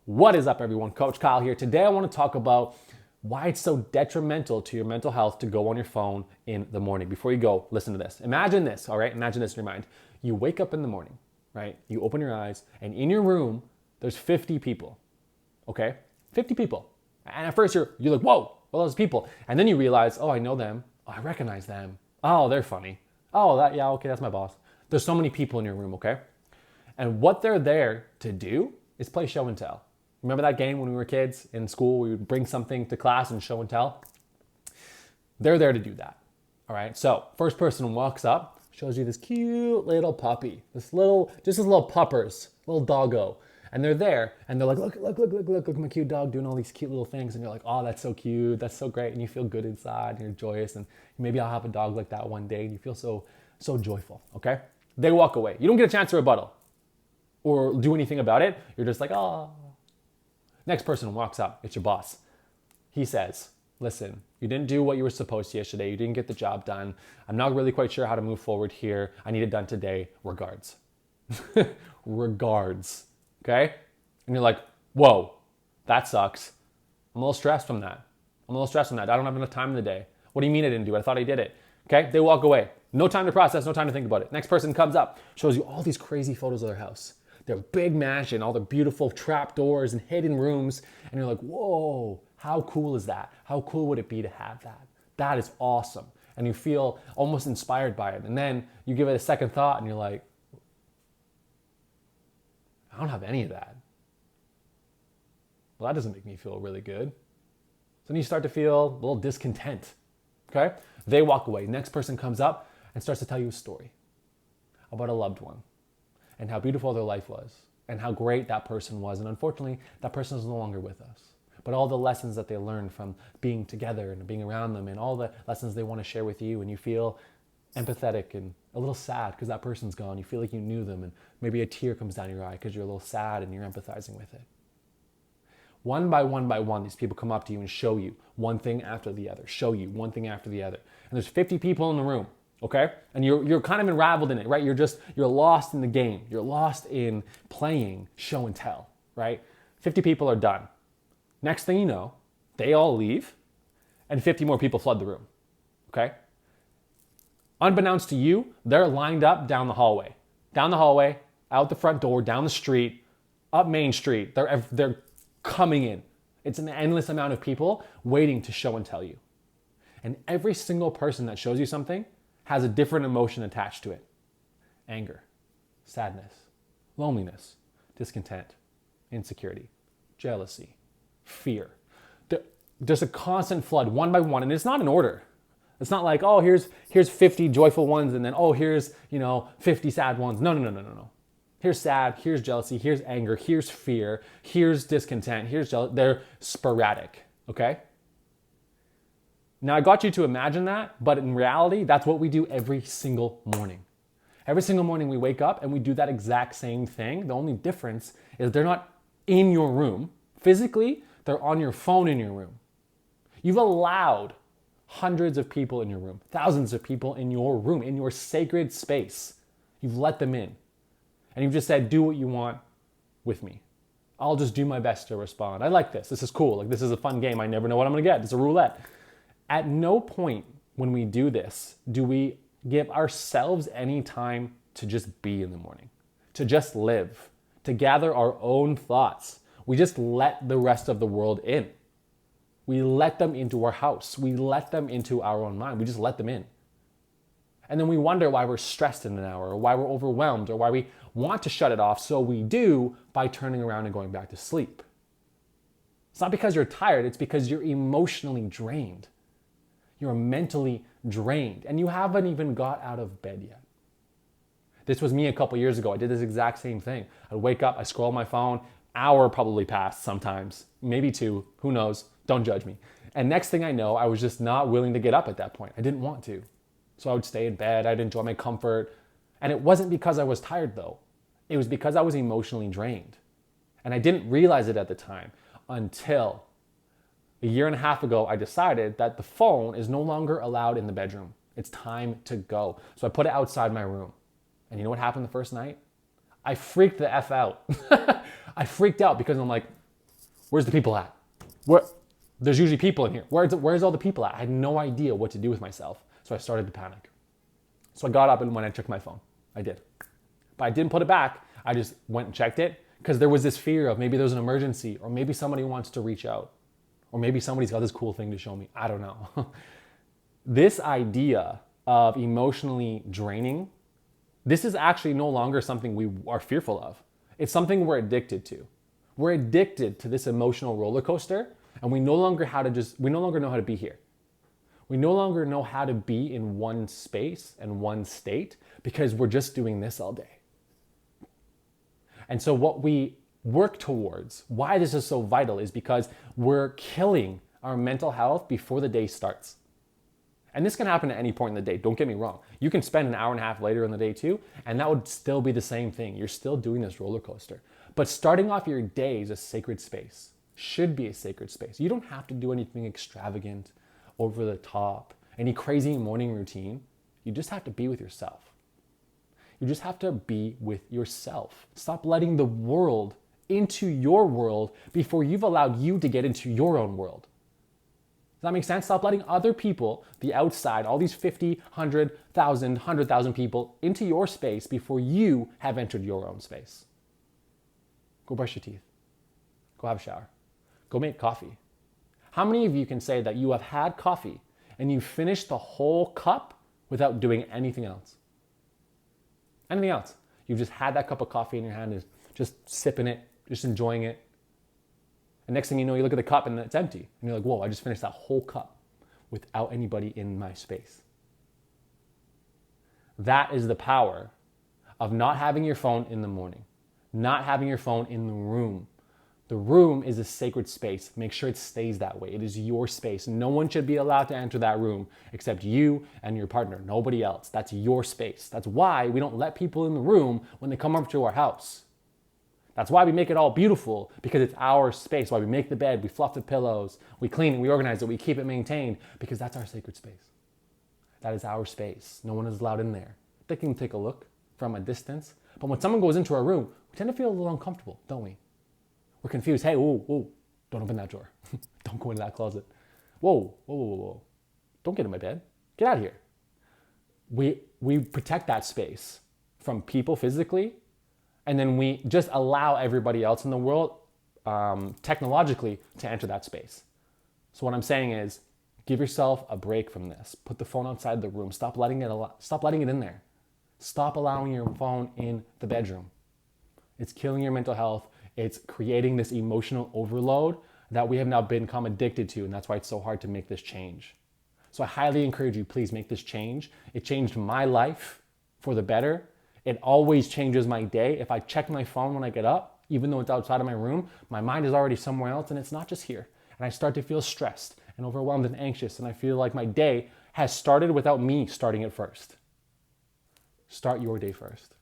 What is up, everyone? Coach Kyle here. Today I want to talk about why it's so detrimental to your mental health to go on your phone in the morning. Before you go, listen to this. Imagine this, all right? Imagine this in your mind. You wake up in the morning, right? You open your eyes, and in your room, there's 50 people, okay? 50 people. And at first you're like, whoa, all those people. And then you realize, oh, I know them. Oh, I recognize them. Oh, they're funny. Oh, yeah, okay, that's my boss. There's so many people in your room, okay? And what they're there to do is play show and tell. Remember that game when we were kids in school? We would bring something to class and show and tell. They're there to do that. All right. So first person walks up, shows you this cute little puppy, this little puppers, little doggo. And they're there and they're like, look, my cute dog doing all these cute little things. And you're like, oh, that's so cute. That's so great. And you feel good inside and you're joyous. And maybe I'll have a dog like that one day. And you feel so joyful. Okay. They walk away. You don't get a chance to rebuttal or do anything about it. You're just like, oh. Next person walks up, it's your boss. He says, listen, you didn't do what you were supposed to yesterday. You didn't get the job done. I'm not really quite sure how to move forward here. I need it done today. Regards. Regards. Okay? And you're like, whoa, that sucks. I'm a little stressed from that. I don't have enough time in the day. What do you mean I didn't do it? I thought I did it. Okay? They walk away. No time to process, no time to think about it. Next person comes up, shows you all these crazy photos of their house. Their big mansion, all the beautiful trap doors and hidden rooms. And you're like, whoa, how cool is that? How cool would it be to have that? That is awesome. And you feel almost inspired by it. And then you give it a second thought and you're like, I don't have any of that. Well, that doesn't make me feel really good. So then you start to feel a little discontent. Okay? They walk away. Next person comes up and starts to tell you a story about a loved one, and how beautiful their life was, and how great that person was. And unfortunately, that person is no longer with us. But all the lessons that they learned from being together and being around them, and all the lessons they want to share with you, and you feel empathetic and a little sad because that person's gone. You feel like you knew them, and maybe a tear comes down your eye because you're a little sad and you're empathizing with it. One by one, these people come up to you and show you one thing after the other, show you one thing after the other. And there's 50 people in the room. Okay? And you're kind of unraveled in it, right? You're lost in the game. You're lost in playing show and tell, right? 50 people are done. Next thing you know, they all leave and 50 more people flood the room. Okay? Unbeknownst to you, they're lined up down the hallway, out the front door, down the street, up Main Street. They're coming in. It's an endless amount of people waiting to show and tell you. And every single person that shows you something has a different emotion attached to it. Anger, sadness, loneliness, discontent, insecurity, jealousy, fear. There's a constant flood, one by one, and it's not in order. It's not like, oh, here's 50 joyful ones, and then, oh, here's 50 sad ones. No. Here's sad, here's jealousy, here's anger, here's fear, here's discontent, here's jealousy. They're sporadic, okay? Now, I got you to imagine that, but in reality, that's what we do every single morning. Every single morning we wake up and we do that exact same thing. The only difference is they're not in your room. Physically, they're on your phone in your room. You've allowed hundreds of people in your room, thousands of people in your room, in your sacred space. You've let them in. And you've just said, do what you want with me. I'll just do my best to respond. I like this. This is cool. Like, this is a fun game. I never know what I'm going to get. It's a roulette. At no point when we do this do we give ourselves any time to just be in the morning, to just live, to gather our own thoughts. We just let the rest of the world in. We let them into our house. We let them into our own mind. We just let them in. And then we wonder why we're stressed in an hour, or why we're overwhelmed, or why we want to shut it off. So we do by turning around and going back to sleep. It's not because you're tired. It's because you're emotionally drained. You're mentally drained, and you haven't even got out of bed yet. This was me a couple years ago. I did this exact same thing. I'd wake up, I scroll my phone, hour probably passed sometimes, maybe two, who knows, don't judge me. And next thing I know, I was just not willing to get up at that point. I didn't want to. So I would stay in bed, I'd enjoy my comfort. And it wasn't because I was tired though. It was because I was emotionally drained. And I didn't realize it at the time until a year and a half ago, I decided that the phone is no longer allowed in the bedroom. It's time to go. So I put it outside my room. And you know what happened the first night? I freaked the F out. I freaked out because I'm like, Where's the people at? Where? There's usually people in here. Where's all the people at? I had no idea what to do with myself. So I started to panic. So I got up and went and checked my phone. I did. But I didn't put it back. I just went and checked it because there was this fear of maybe there's an emergency, or maybe somebody wants to reach out, or maybe somebody's got this cool thing to show me. I don't know. This idea of emotionally draining, this is actually no longer something we are fearful of. It's something we're addicted to. We're addicted to this emotional roller coaster, and we no longer know how to be here. We no longer know how to be in one space and one state because we're just doing this all day. And so what we work towards, why this is so vital, is because we're killing our mental health before the day starts. And this can happen at any point in the day, don't get me wrong. You can spend an hour and a half later in the day too, and that would still be the same thing. You're still doing this roller coaster. But starting off your day is a sacred space, should be a sacred space. You don't have to do anything extravagant, over the top, any crazy morning routine. You just have to be with yourself. You just have to be with yourself. Stop letting the world into your world before you've allowed you to get into your own world. Does that make sense? Stop letting other people, the outside, all these 50, 100,000, 100,000 people into your space before you have entered your own space. Go brush your teeth. Go have a shower. Go make coffee. How many of you can say that you have had coffee and you finished the whole cup without doing anything else? Anything else? You've just had that cup of coffee in your hand, and just sipping it, just enjoying it. And next thing you know, you look at the cup and it's empty. And you're like, whoa, I just finished that whole cup without anybody in my space. That is the power of not having your phone in the morning, not having your phone in the room. The room is a sacred space. Make sure it stays that way. It is your space. No one should be allowed to enter that room except you and your partner, nobody else. That's your space. That's why we don't let people in the room when they come up to our house. That's why we make it all beautiful, because it's our space. Why we make the bed, we fluff the pillows, we clean it, we organize it, we keep it maintained, because that's our sacred space. That is our space. No one is allowed in there. They can take a look from a distance, but when someone goes into our room, we tend to feel a little uncomfortable, don't we? We're confused. Hey, whoa, don't open that drawer. Don't go into that closet. Whoa. Don't get in my bed. Get out of here. We protect that space from people physically, and then we just allow everybody else in the world technologically to enter that space. So what I'm saying is, give yourself a break from this. Put the phone outside the room. Stop letting it in there. Stop allowing your phone in the bedroom. It's killing your mental health. It's creating this emotional overload that we have now become addicted to, and that's why it's so hard to make this change. So I highly encourage you, please make this change. It changed my life for the better. It always changes my day. If I check my phone when I get up, even though it's outside of my room, my mind is already somewhere else, and it's not just here. And I start to feel stressed and overwhelmed and anxious, and I feel like my day has started without me starting it first. Start your day first.